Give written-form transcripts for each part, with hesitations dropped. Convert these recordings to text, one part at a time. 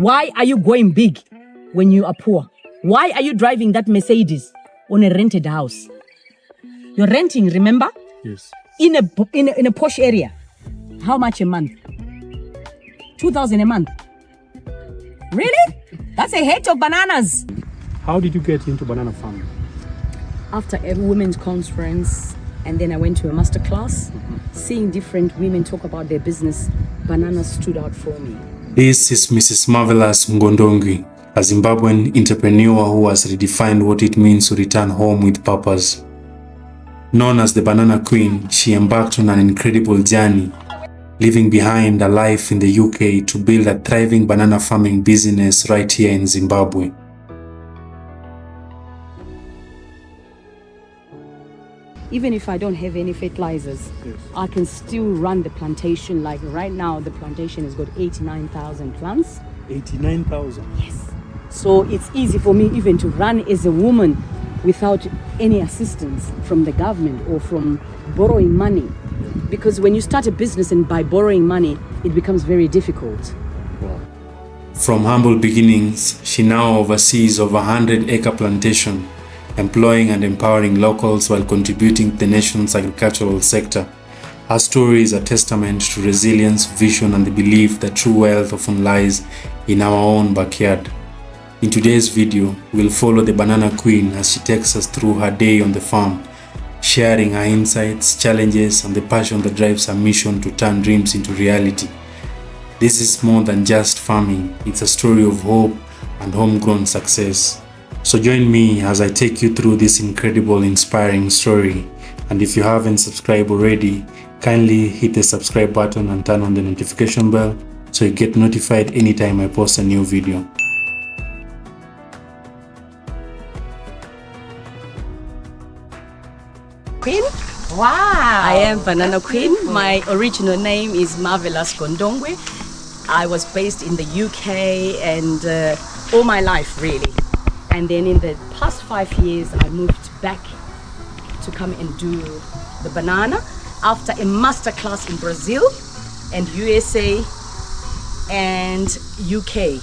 Why are you going big when you are poor? Why are you driving that Mercedes on a rented house? You're renting, remember? Yes. In a posh area. How much a month? 2,000 a month. Really? That's a hectare of bananas. How did you get into banana farming? After a women's conference, and then I went to a master class, seeing different women talk about their business, bananas stood out for me. This is Mrs. Marvelous Gondongwe, a Zimbabwean entrepreneur who has redefined what it means to return home with purpose. Known as the Banana Queen, she embarked on an incredible journey, leaving behind a life in the UK to build a thriving banana farming business right here in Zimbabwe. Even if I don't have any fertilizers, Yes. I can still run the plantation. Like right now, the plantation has got 89,000 plants. 89,000. Yes. So it's easy for me even to run as a woman without any assistance from the government or from borrowing money. Because when you start a business and by borrowing money, it becomes very difficult. Wow. From humble beginnings, she now oversees over 100-acre plantation, employing and empowering locals while contributing to the nation's agricultural sector. Her story is a testament to resilience, vision, and the belief that true wealth often lies in our own backyard. In today's video, we'll follow the Banana Queen as she takes us through her day on the farm, sharing her insights, challenges, and the passion that drives her mission to turn dreams into reality. This is more than just farming, it's a story of hope and homegrown success. So join me as I take you through this incredible, inspiring story. And if you haven't subscribed already, kindly hit the subscribe button and turn on the notification bell so you get notified anytime I post a new video. Queen? Wow! I am Banana Queen. My original name is Marvelous Gondongwe. I was based in the UK and all my life really. And then in the past 5 years, I moved back to come and do the banana after a master class in Brazil and USA and UK.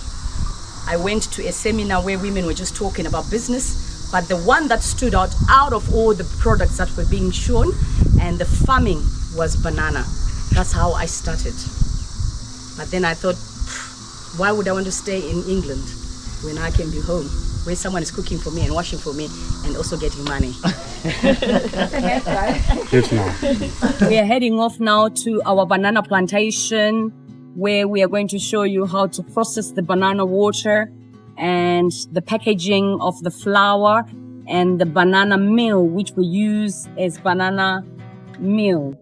I went to a seminar where women were just talking about business, but the one that stood out of all the products that were being shown and the farming was banana. That's how I started. But then I thought, why would I want to stay in England when I can be home, where someone is cooking for me and washing for me and also getting money. Yes, ma'am. We are heading off now to our banana plantation where we are going to show you how to process the banana water and the packaging of the flour and the banana meal, which we use as banana meal.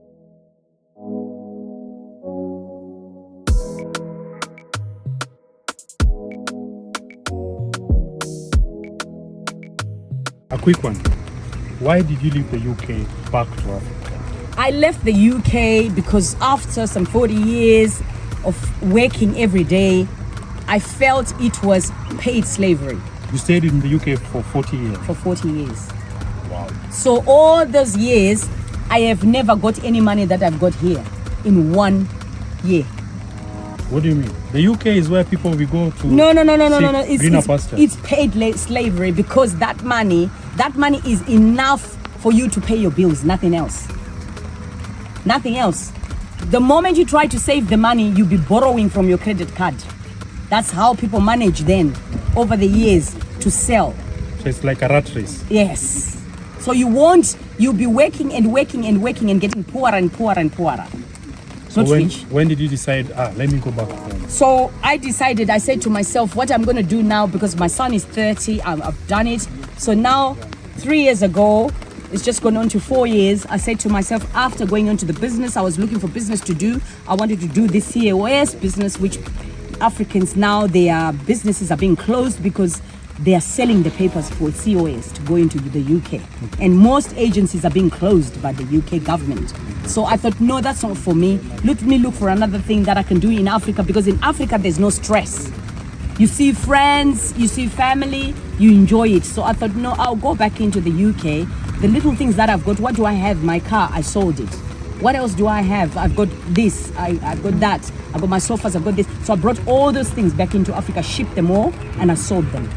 A quick one. Why did you leave the UK back to Africa? I left the UK because after some 40 years of working every day, I felt it was paid slavery You stayed in the UK for 40 years. for 40 years. Wow. So all those years, I have never got any money that I've got here in 1 year. What do you mean? The UK is where people will go to. No. seek greener pastures. It's paid slavery because that money is enough for you to pay your bills, nothing else. Nothing else. The moment you try to save the money, you'll be borrowing from your credit card. That's how people manage then over the years to sell. So it's like a rat race. Yes. So you'll be working and getting poorer and poorer and poorer. So Not rich. when did you decide, let me go back home? So I said to myself, what I'm going to do now, because my son is 30, I've done it. So now, 3 years ago, it's just gone on to 4 years. I said to myself, after going on to the business, I was looking for business to do. I wanted to do this COS business, which Africans now, their businesses are being closed because they are selling the papers for COS to go into the UK. And most agencies are being closed by the UK government. So I thought, no, that's not for me. Let me look for another thing that I can do in Africa, because in Africa, there's no stress. You see friends, you see family, you enjoy it. So I thought, no, I'll go back into the UK. The little things that I've got, what do I have? My car, I sold it. What else do I have? I've got this, I've got that, I've got my sofas, I've got this. So I brought all those things back into Africa, shipped them all, and I sold them.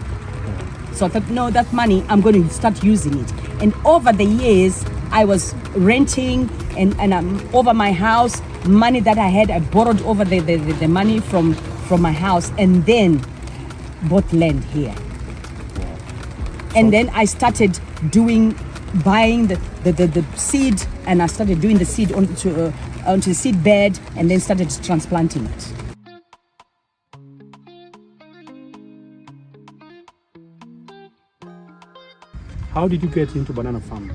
So I thought, no, that money, I'm going to start using it. And over the years, I was renting and over my house, money that I had, I borrowed over the money from my house, and then bought land here. And then I started buying the seed, and I started doing the seed onto the seed bed, and then started transplanting it. How did you get into banana farming?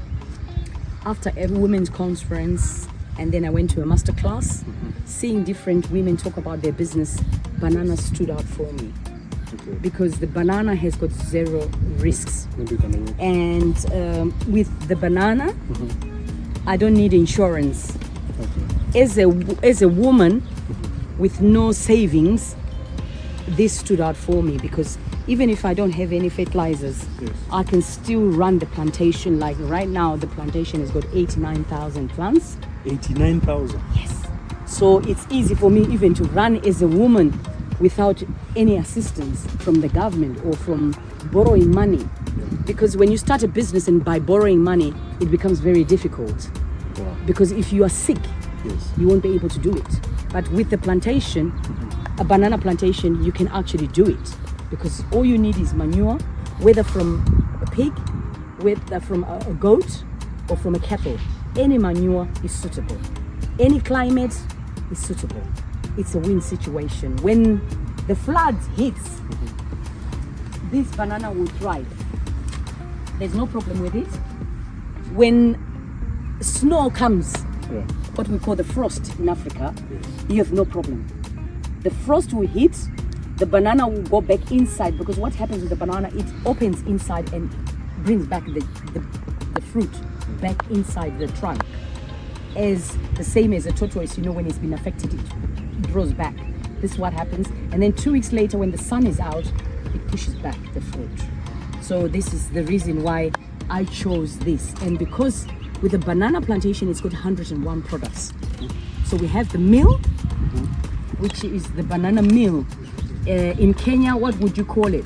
After a women's conference, and then I went to a master class, seeing different women talk about their business, banana stood out for me. Okay. Because the banana has got zero risks. And with the banana, I don't need insurance. Okay. As a woman with no savings, this stood out for me, because even if I don't have any fertilizers, I can still run the plantation. Like right now, the plantation has got 89,000 plants. 89,000? Yes. So it's easy for me even to run as a woman without any assistance from the government or from borrowing money. Because when you start a business and by borrowing money, it becomes very difficult. Wow. Because if you are sick, you won't be able to do it. But with the plantation, a banana plantation, you can actually do it. Because all you need is manure, whether from a pig, whether from a goat, or from a cattle. Any manure is suitable. Any climate is suitable. It's a win situation. When the flood hits, this banana will thrive. There's no problem with it. When snow comes, what we call the frost in Africa, you have no problem. The frost will hit, the banana will go back inside, because what happens with the banana, it opens inside and brings back the fruit back inside the trunk. As the same as a tortoise, when it's been affected, it grows back. This is what happens. And then 2 weeks later, when the sun is out, it pushes back the fruit. So this is the reason why I chose this. And because with the banana plantation, it's got 101 products. So we have the meal, which is the banana meal. In Kenya, what would you call it?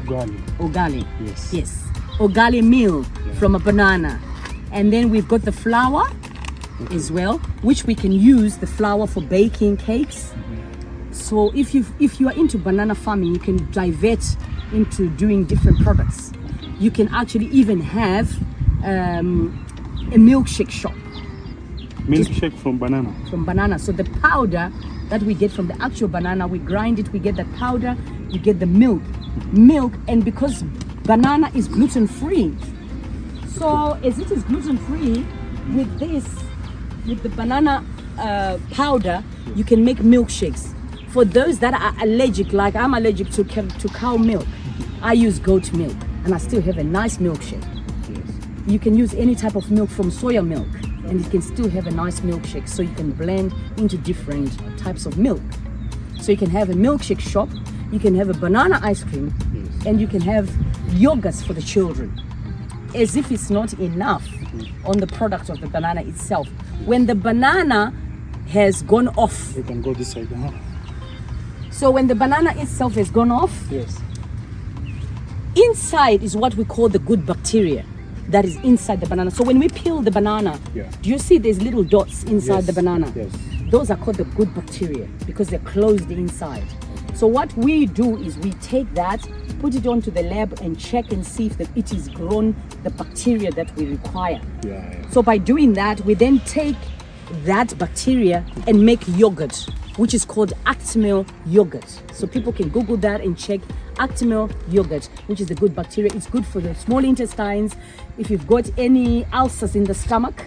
Ugali. Yes. Ugali meal from a banana. And then we've got the flour as well, which we can use the flour for baking cakes. So if you are into banana farming, you can divert into doing different products. You can actually even have a milkshake shop. Milkshake from banana? From banana. So the powder that we get from the actual banana, we grind it, we get that powder, you get the milk. And because banana is gluten-free, so as it is gluten-free, with the banana powder, you can make milkshakes. For those that are allergic, like I'm allergic to cow milk, I use goat milk, and I still have a nice milkshake. You can use any type of milk from soya milk, and you can still have a nice milkshake. So you can blend into different types of milk. So you can have a milkshake shop, you can have a banana ice cream, and you can have yogurts for the children. As if it's not enough on the product of the banana itself. When the banana has gone off. You can go this side, huh? So when the banana itself has gone off, inside is what we call the good bacteria that is inside the banana. So when we peel the banana, do you see there's little dots inside the banana? Yes. Those are called the good bacteria because they're closed inside. So what we do is we take that, put it onto the lab and check and see if it is grown the bacteria that we require. So by doing that, we then take that bacteria and make yogurt, which is called Actimel yogurt. So people can Google that and check Actimel yogurt, which is the good bacteria. It's good for the small intestines. If you've got any ulcers in the stomach,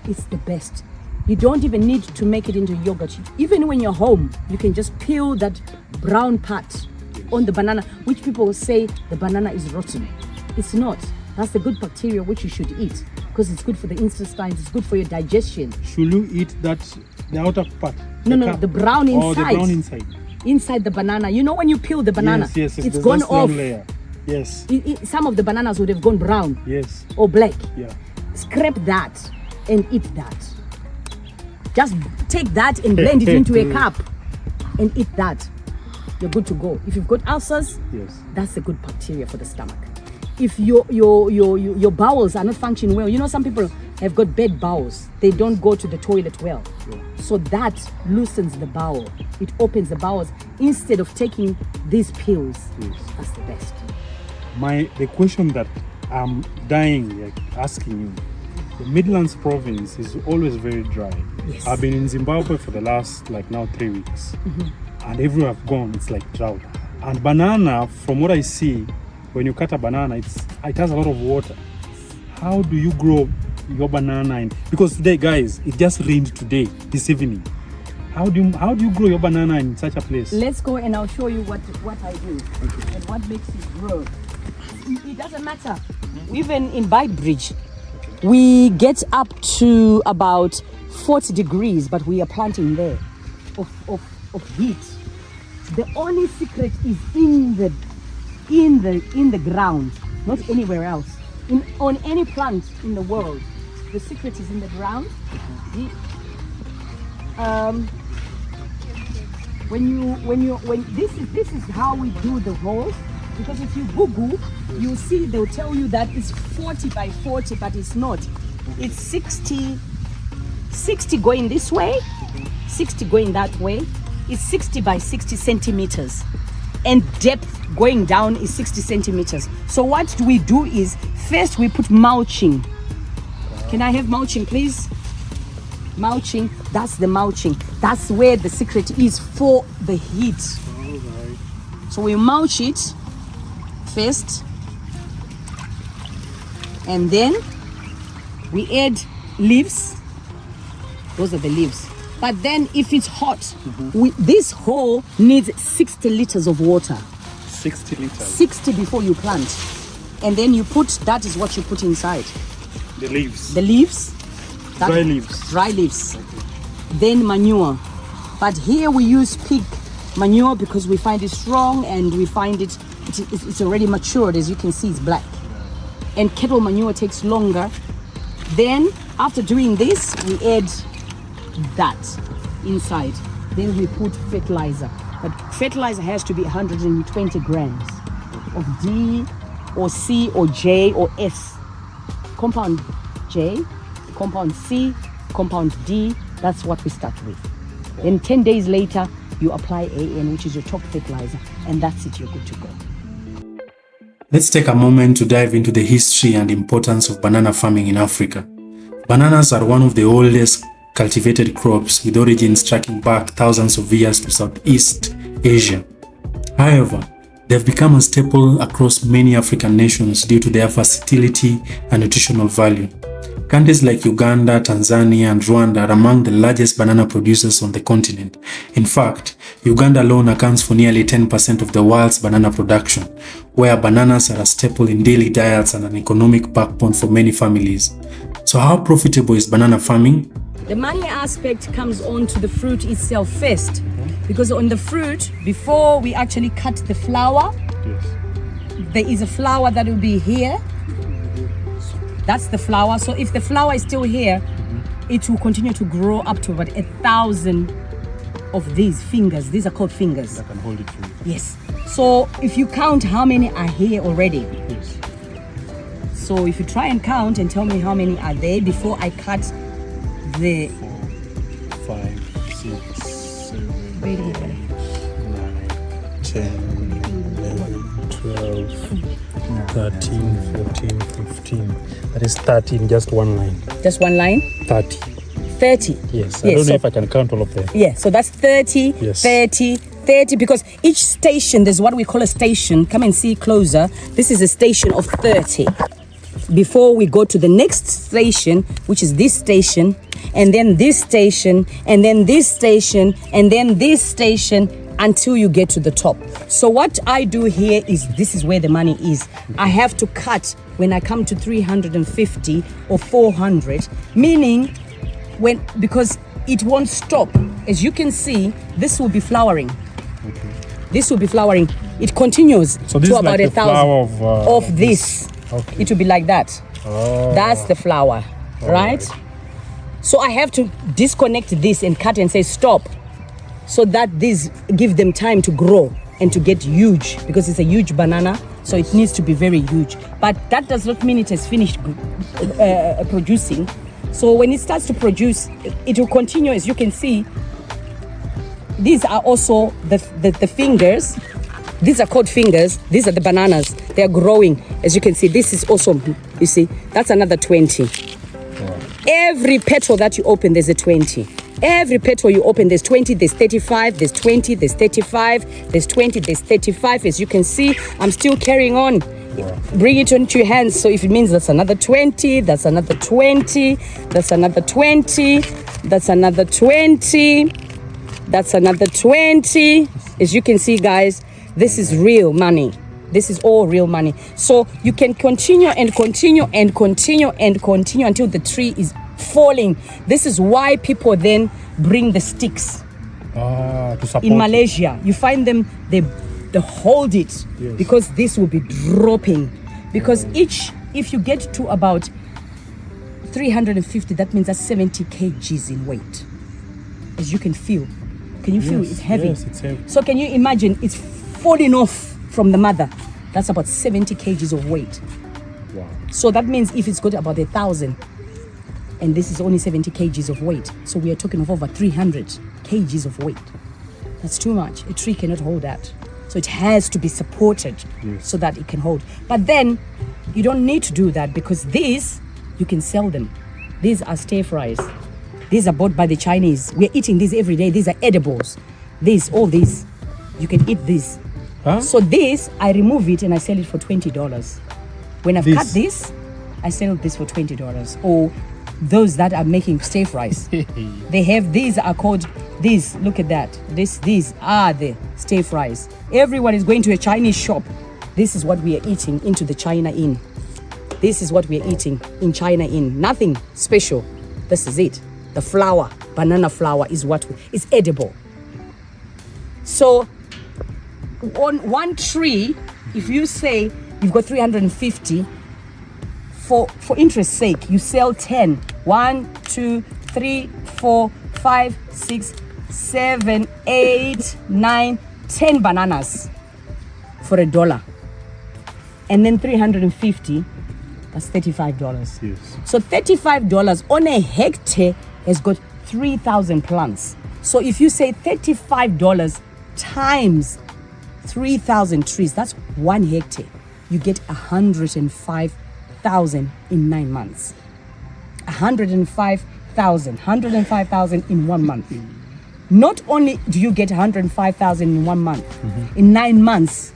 it's the best. You don't even need to make it into yogurt. Even when you're home, you can just peel that brown part on the banana, which people will say the banana is rotten. It's not. That's the good bacteria which you should eat because it's good for the intestines, it's good for your digestion. Should you eat the outer part? No, the brown inside. Oh, the brown inside. Inside the banana. You know when you peel the banana, yes, it's gone off. Layer. Yes. Some of the bananas would have gone brown. Yes. Or black. Yeah. Scrape that and eat that. Just take that and blend it into a cup and eat that. You're good to go. If you've got ulcers, Yes. that's a good bacteria for the stomach. If your bowels are not functioning well, you know, some people have got bad bowels. They don't go to the toilet well. Yeah. So that loosens the bowel. It opens the bowels instead of taking these pills. Yes. That's the best. The question that I'm dying like asking you, the Midlands province is always very dry. Yes. I've been in Zimbabwe for the last now 3 weeks, and everywhere I've gone, it's like drought. And banana, from what I see, when you cut a banana, it has a lot of water. How do you grow your banana? Because today, guys, it just rained today, this evening. How do you grow your banana in such a place? Let's go and I'll show you what I do and what makes it grow. It doesn't matter. Even in Bridge, we get up to about 40 degrees, but we are planting there of heat. The only secret is in the ground, not anywhere else. On any plant in the world, the secret is in the ground. This is how we do the holes, because if you Google, you'll see they'll tell you that it's 40 by 40, but it's not. It's 60 going this way, 60 going that way. It's 60 by 60 centimeters, and depth going down is 60 centimeters. So what we do is, first we put mulching. Can I have mulching, please? Mulching, that's the mulching. That's where the secret is for the heat. Alright. So we mulch it first, and then we add leaves. Those are the leaves. But then if it's hot, this hole needs 60 liters of water. 60 liters. 60 before you plant. And then that is what you put inside. The leaves. The leaves. Dry leaves. Dry leaves. Then manure. But here we use pig manure because we find it strong, and we find it's already matured. As you can see, it's black. And cattle manure takes longer. Then after doing this, we add that inside. Then we put fertilizer. But fertilizer has to be 120 grams of D or C or J or S. Compound J, compound C, compound D. That's what we start with. Then 10 days later, you apply AN, which is your top fertilizer, and that's it, you're good to go. Let's take a moment to dive into the history and importance of banana farming in Africa. Bananas are one of the oldest cultivated crops, with origins tracking back thousands of years to Southeast Asia. However, they have become a staple across many African nations due to their versatility and nutritional value. Countries like Uganda, Tanzania, and Rwanda are among the largest banana producers on the continent. In fact, Uganda alone accounts for nearly 10% of the world's banana production, where bananas are a staple in daily diets and an economic backbone for many families. So how profitable is banana farming? The money aspect comes on to the fruit itself first, because on the fruit, before we actually cut the flower, Yes. there is a flower that will be here. That's the flower. So if the flower is still here, it will continue to grow up to about 1,000 of these fingers. These are called fingers. I can hold it for you. Yes. So if you count how many are here already. Yes. So if you try and count and tell me how many are there before I cut the 4, 5, 6, 7, Wait, 8, 9, 10, 11, 12, 13, 14, 15. That is 30 in just one line. just one line. 30. 30. Yes. I don't know if I can count all of them. Yeah, so that's 30, Yes. 30, 30, because each station, there's what we call a station. Come and see closer. This is a station of 30. Before we go to the next station, which is this station, and then this station, and then this station, and then this station, until you get to the top. So what I do here is, this is where the money is. I have to cut when I come to 350 or 400, meaning because it won't stop. As you can see, this will be flowering. Okay. This will be flowering. It continues So this to is about like the 1,000 flower of this. Okay. It will be like that. Oh. That's the flower, right? So I have to disconnect this and cut and say stop, so that these give them time to grow and to get huge, because it's a huge banana, so it needs to be very huge. But that does not mean it has finished producing. So when it starts to produce, it will continue. As you can see, these are also the fingers. These are called fingers. These are the bananas. They are growing. As you can see, this is also, you see, that's another 20. Wow. Every petal that you open, there's a 20. Every petal you open, there's 20, there's 35, there's 20, there's 35, there's 20, there's 35. As you can see, I'm still carrying on. Wow. Bring it onto your hands. So if it means that's another 20, that's another 20, that's another 20, that's another 20, that's another 20. As you can see, guys, this is real money. This is all real money. So you can continue and continue and continue and continue until the tree is falling. This is why people then bring the sticks. To support in Malaysia, you find them, they hold it, yes, because this will be dropping. Because each, if you get to about 350, that means that's 70 kgs in weight. As you can feel. Can you feel? It's heavy. Yes, it's heavy. So can you imagine it's falling off from the mother? That's about 70 kgs of weight. Wow. So that means if it's got about 1,000, and this is only 70 kgs of weight, so we are talking of over 300 kgs of weight. That's too much. A tree cannot hold that. So it has to be supported, yes, so that it can hold. But then you don't need to do that, because these, you can sell them. These are stir fries. These are bought by the Chinese. We're eating these every day. These are edibles. All these, you can eat these. Huh? So this, I remove it and I sell it for $20. When I've cut this, I sell this for $20. Or those that are making stir fries. They have, these are called, these, look at that. These are the stir fries. Everyone is going to a Chinese shop. This is what we are eating into the China Inn. This is what we are eating in China Inn. Nothing special. This is it. The flour, banana flour is what is edible. So on one tree, if you say you've got 350, for interest's sake, you sell 10. 1, 2, 3, 4, 5, 6, 7, 8, 9, 10 bananas for $1. And then 350, that's $35. Yes. So $35 on a hectare has got 3,000 plants. So if you say $35 times 3,000 trees, that's 1 hectare. You get 105,000 in 9 months. 105,000 in 1 month. Not only do you get 105,000 in 1 month, in 9 months,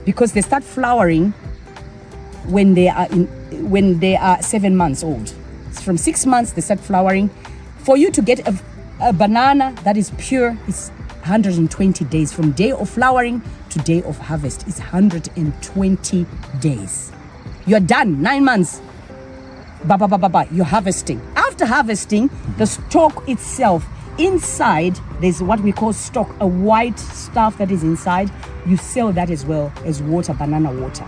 because they start flowering when they are 7 months old. From 6 months they start flowering. For you to get a banana that is pure, it's 120 days. From day of flowering to day of harvest, it's 120 days. You're done. 9 months. You're harvesting. After harvesting, the stalk itself, inside, there's what we call stalk, a white stuff that is inside. You sell that as well as water, banana water.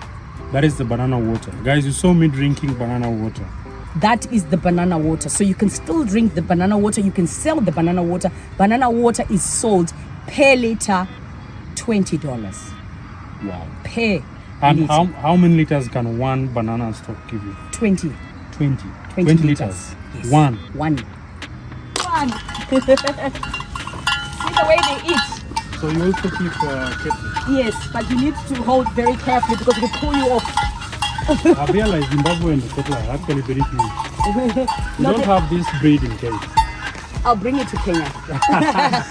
That is the banana water. Guys, you saw me drinking banana water. That is the banana water. So you can still drink the banana water. You can sell the banana water. Banana water is sold per liter $20. Wow. Per and liter. How many liters can one banana stock give you? 20. 20 Yes. liters. One. See the way they eat. So you also keep cattle? Yes, but you need to hold very carefully because it will pull you off. I realized Zimbabwe and the cattle are actually very huge. You don't have this breed in Kenya. I'll bring it to Kenya.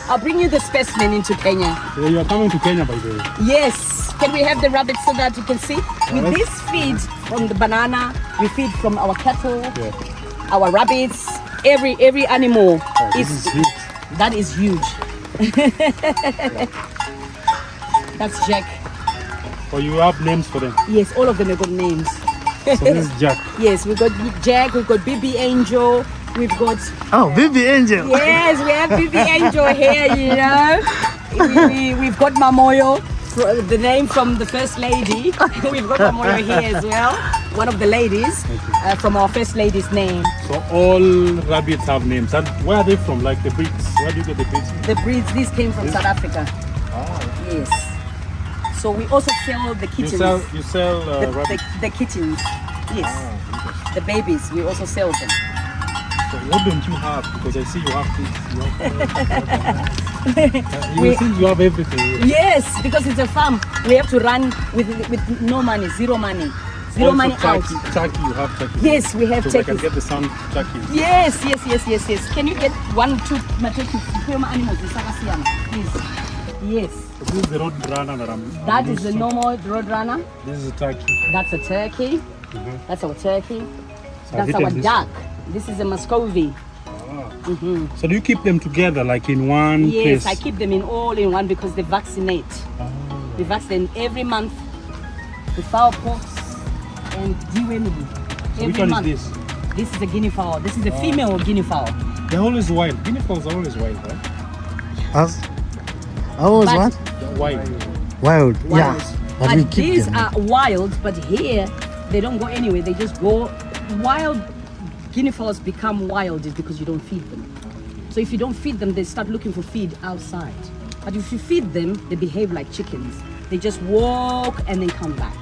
I'll bring you the specimen into Kenya. Yeah, you are coming to Kenya, by the way. Yes. Can we have the rabbits so that you can see? With this feed from the banana, we feed from our cattle, our rabbits, every animal. Oh, this is huge. That is huge. That's Jack. Oh, you have names for them? Yes, all of them have got names. So this is Jack. Yes, we've got Jack, we've got BB Angel, we've got... Oh, BB Angel. Yes, we have BB Angel here, you know. We've got Mamoyo. The name from the first lady. We've got Mamoyo here as well. One of the ladies from our first lady's name. So all rabbits have names. And where are they from? Like the breeds? Where do you get the breeds from? The breeds, these came from South Africa. Ah. Yes. So we also sell the kittens. You sell rabbits? The kittens. Yes. Ah, The babies, we also sell them. so what don't you have? Because I see you have this. You think you have everything. Yes, because it's a farm. We have to run with no money, zero money. Zero Also money out. Turkey, you have turkey. Yes, we have So I can turkeys. get the sun turkey. Yes. Can you get 1, 2 mateki animals in Sakasiana, please? Yes. So this is the road runner that I'm That is the used to. normal road runner. This is a turkey. That's a turkey. That's our turkey. So I've That's our eaten this duck. This is a Muscovy. So do you keep them together like in one Yes, place? I keep them in all in one because they vaccinate. We vaccinate every month with fowl pox and deworming. Every Which one month. is this? This is a guinea fowl. This is a female guinea fowl. They're always wild. Guinea fowls are always wild, right? As I was But- what? They're wild. Wild. Yeah. Wild. But we But keep these them. are wild, but here they don't go anywhere. They just go wild. Guinea fowls become wild is because you don't feed them. So if you don't feed them, they start looking for feed outside. But if you feed them, they behave like chickens. They just walk and then come back.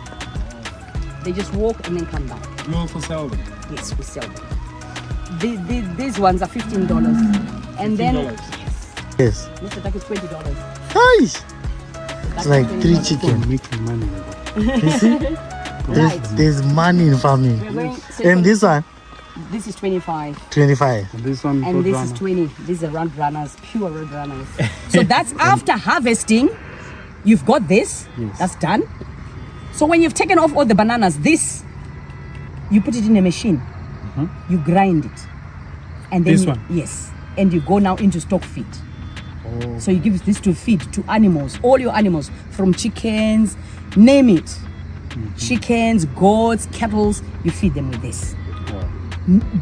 They just walk and then come back. You also sell them. Yes, we sell them. These ones are $15. And then, $15. Yes. Mr. Duck is $20. Hey. It's like 3 $20. chicken. Making money. You see? Right. There's money in farming. We're going, And this one, this is 25. 25. And this one, And road this runner. is 20. These are road runners, pure road runners. So that's after harvesting. You've got this. Yes. That's done. So when you've taken off all the bananas, this, you put it in a machine. You grind it. And then This you- one? Yes. And you go now into stock feed. Oh. So you give this to feed to animals, all your animals, from chickens, name it. Chickens, goats, cattle, you feed them with this. Wow.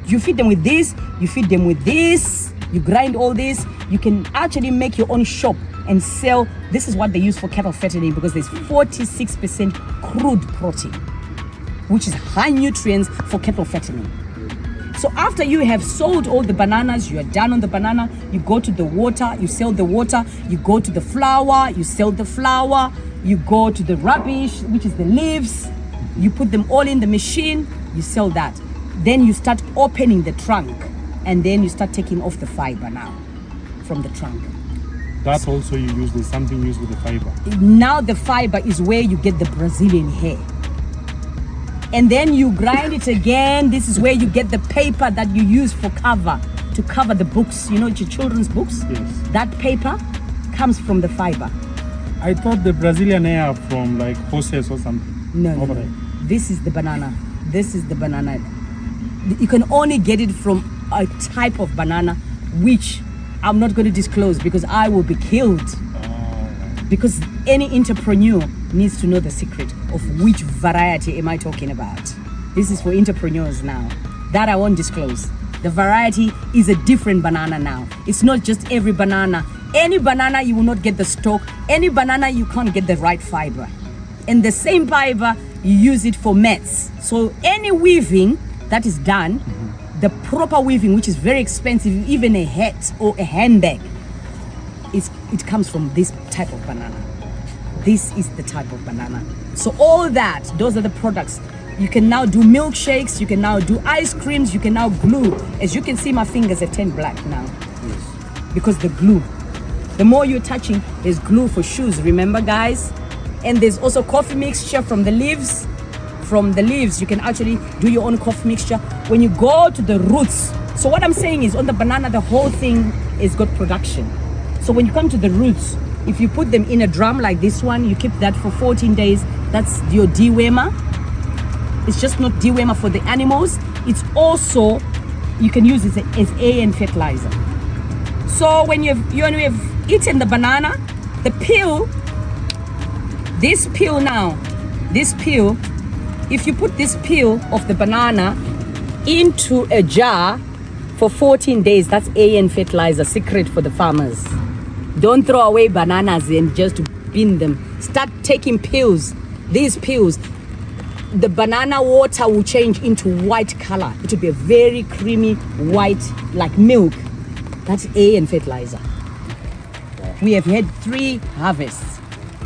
You feed them with this, you feed them with this, you grind all this. You can actually make your own shop and sell. This is what they use for cattle fattening because there's 46% crude protein, which is high nutrients for cattle fattening. So after you have sold all the bananas, you are done on the banana, you go to the water, you sell the water, you go to the flour, you sell the flour, you go to the rubbish, which is the leaves, you put them all in the machine, you sell that. Then you start opening the trunk and then you start taking off the fiber now from the trunk. That also you use, there's something used with the fiber. Now the fiber is where you get the Brazilian hair. And then you grind it again. This is where you get the paper that you use for cover, to cover the books, you know, your children's books. Yes. That paper comes from the fiber. I thought the Brazilian hair are from like horses or something. No. Over there. This is the banana. This is the banana. You can only get it from a type of banana, which I'm not going to disclose because I will be killed. Because any entrepreneur needs to know the secret of which variety am I talking about. This is for entrepreneurs now. That I won't disclose. The variety is a different banana now. It's not just every banana. Any banana you will not get the stalk. Any banana you can't get the right fiber. And the same fiber, you use it for mats. So any weaving that is done, the proper weaving, which is very expensive, even a hat or a handbag, it comes from this type of banana. This is the type of banana. So all that, those are the products. You can now do milkshakes, you can now do ice creams, you can now glue. As you can see, my fingers are turned black now. Because the glue. The more you're touching, there's glue for shoes, remember guys? And there's also coffee mixture from the leaves. From the leaves, you can actually do your own coffee mixture. When you go to the roots, so what I'm saying is on the banana, the whole thing is got production. So when you come to the roots, if you put them in a drum like this one, you keep that for 14 days, that's your dewormer. It's just not dewormer for the animals. It's also, you can use it as AN fertilizer. So when you've eaten the banana, the peel, this peel now, if you put this peel of the banana into a jar for 14 days, that's AN fertilizer, secret for the farmers. Don't throw away bananas and just bin them. start taking pills, these pills, the banana water will change into white color. It will be a very creamy white, like milk. That's A and fertilizer. We have had 3 harvests,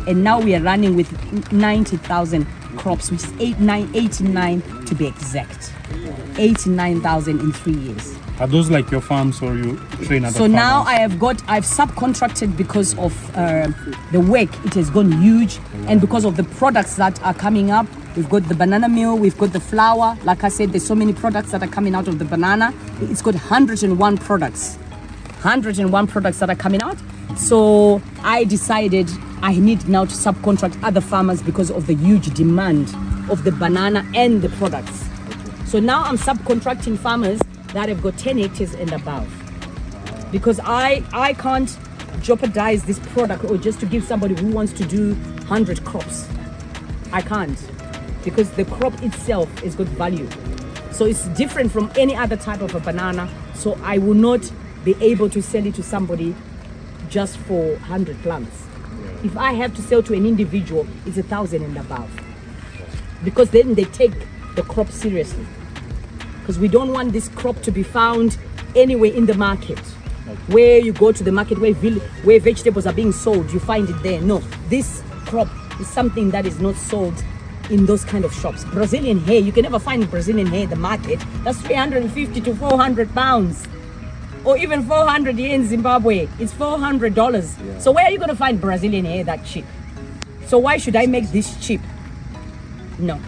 and now we are running with 90,000 crops, which is 89 to be exact. 89,000 in 3 years. Are those like your farms or you train other So now farmers? I've subcontracted because of the work. It has gone huge, and because of the products that are coming up. We've got the banana meal, we've got the flour. Like I said, there's so many products that are coming out of the banana. It's got 101 products. 101 products that are coming out. So I decided I need now to subcontract other farmers because of the huge demand of the banana and the products. So now I'm subcontracting farmers that have got 10 hectares and above. Because I can't jeopardize this product or just to give somebody who wants to do 100 crops. I can't. Because the crop itself has got value. So it's different from any other type of a banana. So I will not be able to sell it to somebody just for 100 plants. If I have to sell to an individual, it's 1,000 and above. Because then they take the crop seriously. Because we don't want this crop to be found anywhere in the market. Where you go to the market, where vegetables are being sold, you find it there. No, this crop is something that is not sold in those kind of shops. Brazilian hay, you can never find Brazilian hay in the market. That's 350 to 400 pounds. Or even 400 here in Zimbabwe. It's $400. Yeah. So where are you going to find Brazilian hay that cheap? So why should I make this cheap? No.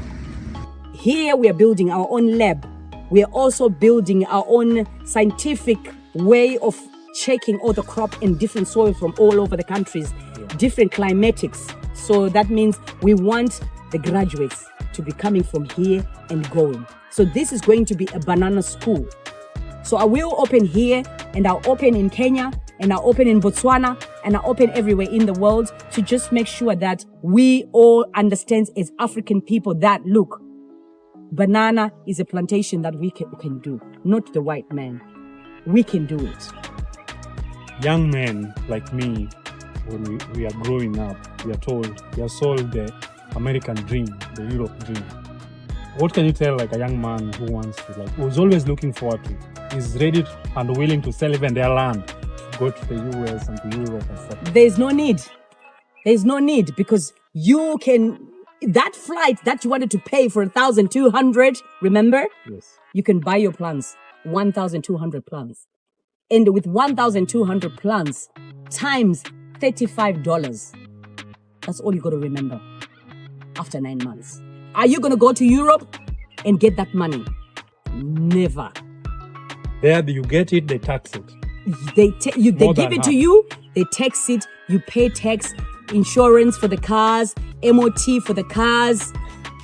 Here we are building our own lab. We are also building our own scientific way of checking all the crop in different soil from all over the countries, different climatics. So that means we want the graduates to be coming from here and going. So this is going to be a banana school. So I will open here, and I'll open in Kenya, and I'll open in Botswana, and I'll open everywhere in the world to just make sure that we all understand as African people that, look, banana is a plantation that we can do, not the white man. We can do it. Young men like me, when we are growing up, we are told, we are sold the American dream, the Europe dream. What can you tell like a young man who wants to, like, who's always looking forward to, is ready and willing to sell even their land, to go to the US and to Europe and stuff? There's no need. There's no need, because you can, that flight that you wanted to pay for 1,200, remember? Yes. You can buy your plants, 1,200 plants. And with 1,200 plants times $35, that's all you got to remember after 9 months. Are you going to go to Europe and get that money? Never. There you get it, they tax it. They give it to you, they tax it, you pay tax, insurance for the cars, MOT for the cars,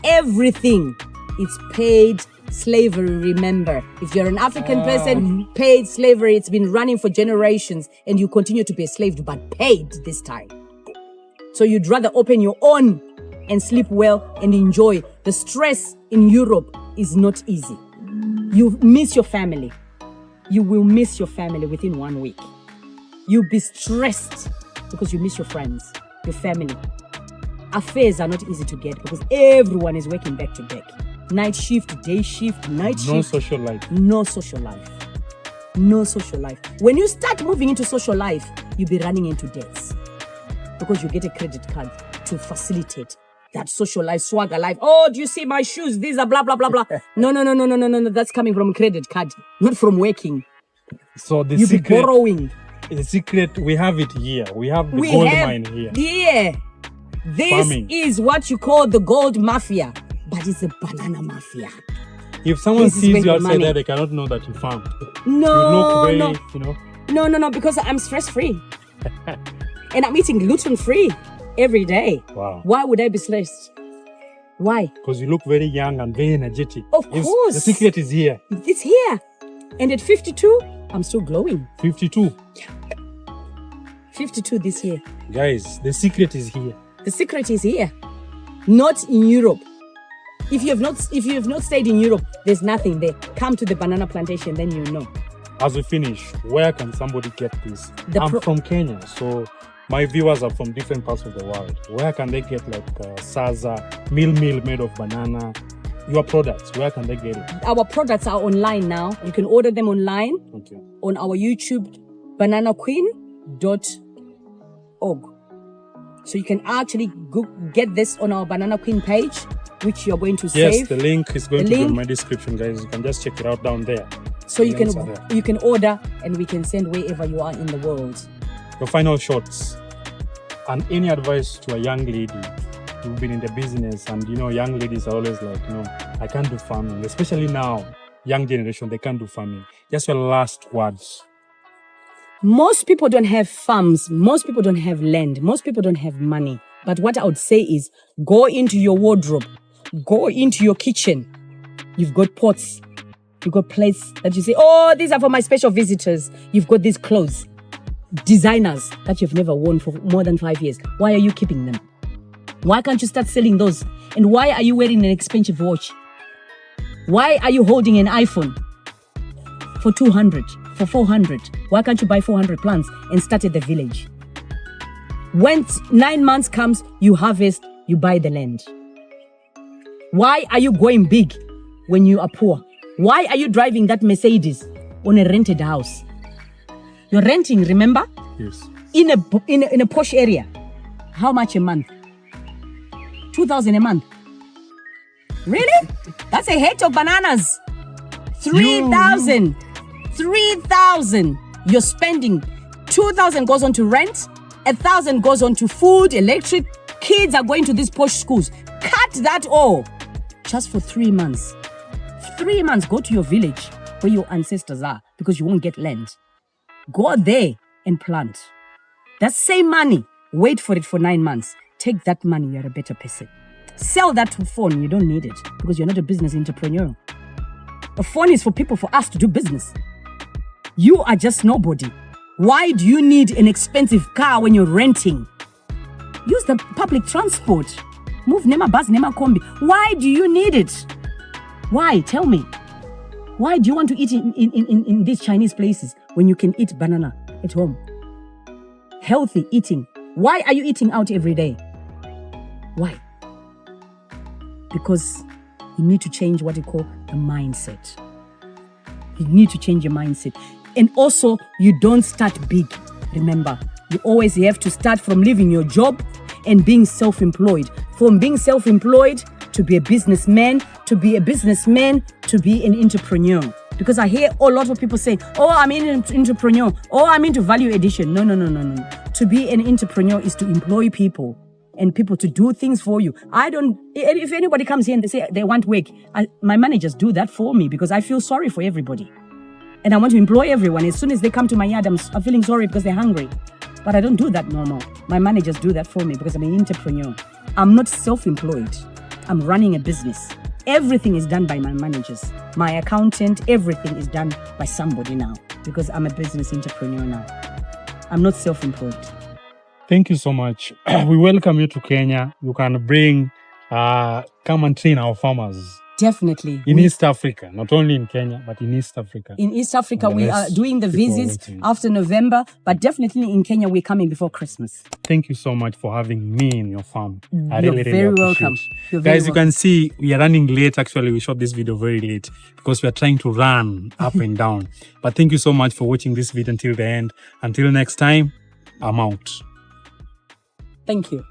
everything. It's paid slavery, remember. If you're an African person, paid slavery, it's been running for generations, and you continue to be a slave, but paid this time. So you'd rather open your own and sleep well and enjoy. The stress in Europe is not easy. You miss your family. You will miss your family within 1 week. You'll be stressed because you miss your friends, your family. Affairs are not easy to get because everyone is working back to back. Night shift, day shift, night shift. No social life. No social life. No social life. When you start moving into social life, you'll be running into debts because you get a credit card to facilitate that social life, swagger life. Oh, do you see my shoes? These are blah, blah, blah, blah. No. That's coming from credit card, not from working. So the You'll secret, be borrowing. The secret, we have it here. We have the gold mine here. Yeah. This Farming. is what you call the gold mafia, but it's a banana mafia. If someone This is sees where you the outside money- there, they cannot know that you farmed. No, You look very, no. you know. No, because I'm stress-free. And I'm eating gluten-free every day. Wow. Why would I be stressed? Why? Because you look very young and very energetic. Of Yes, course. The secret is here. It's here. And at 52, I'm still glowing. 52. 52 this year. Guys, the secret is here. The secret is here. Not in Europe. If you have not stayed in Europe, there's nothing there. Come to the banana plantation, then you know. As we finish, where can somebody get this? I'm from Kenya, so my viewers are from different parts of the world. Where can they get like Saza, meal made of banana? Your products, where can they get it? Our products are online now. You can order them online on our YouTube, bananaqueen.org. So you can actually get this on our Banana Queen page, which you're going to save. Yes, the link is going to be in my description, guys. You can just check it out down there. So you can order and we can send wherever you are in the world. Your final shots and any advice to a young lady who's been in the business, and young ladies are always like, I can't do farming, especially now, young generation, they can't do farming. Just your last words. Most people don't have farms. Most people don't have land. Most people don't have money. But what I would say is go into your wardrobe, go into your kitchen. You've got pots. You've got plates that you say, oh, these are for my special visitors. You've got these clothes, designers that you've never worn for more than 5 years. Why are you keeping them? Why can't you start selling those? And why are you wearing an expensive watch? Why are you holding an iPhone for 200, for 400? Why can't you buy 400 plants and start at the village? When 9 months comes, you harvest, you buy the land. Why are you going big when you are poor? Why are you driving that Mercedes on a rented house? You're renting, remember? Yes. In a posh area. How much a month? 2,000 a month. Really? That's a hectare of bananas. 3,000. 3,000. You're spending. 2,000 goes on to rent. 1,000 goes on to food, electric. Kids are going to these posh schools. Cut that all. Just for 3 months. 3 months, go to your village where your ancestors are, because you won't get land. Go there and plant. That same money, wait for it for 9 months. Take that money, you're a better person. Sell that phone, you don't need it because you're not a business entrepreneur. A phone is for people, for us to do business. You are just nobody. Why do you need an expensive car when you're renting? Use the public transport. Move Nema bus, Nema combi. Why do you need it? Why? Tell me. Why do you want to eat in these Chinese places when you can eat banana at home? Healthy eating. Why are you eating out every day? Why? Because you need to change what you call the mindset. You need to change your mindset. And also, you don't start big. Remember, you always have to start from leaving your job and being self-employed. From being self-employed to be a businessman, to be an entrepreneur. Because I hear a lot of people saying, oh, I'm an entrepreneur. Oh, I'm into value addition. No. To be an entrepreneur is to employ people and people to do things for you. If anybody comes here and they say they want work, my managers do that for me because I feel sorry for everybody. And I want to employ everyone. As soon as they come to my yard, I'm feeling sorry because they're hungry. But I don't do that normal. My managers do that for me because I'm an entrepreneur. I'm not self-employed. I'm running a business. Everything is done by my managers. My accountant, everything is done by somebody now because I'm a business entrepreneur now. I'm not self-employed. Thank you so much. We welcome you to Kenya. You can bring, come and train our farmers. Definitely. In East Africa, not only in Kenya, but in East Africa. In East Africa, we are doing the visits after November, but definitely in Kenya, we're coming before Christmas. Thank you so much for having me in your farm. I You're really very appreciate welcome. it. Guys, you can see we are running late. Actually, we shot this video very late because we are trying to run up and down. But thank you so much for watching this video until the end. Until next time, I'm out. Thank you.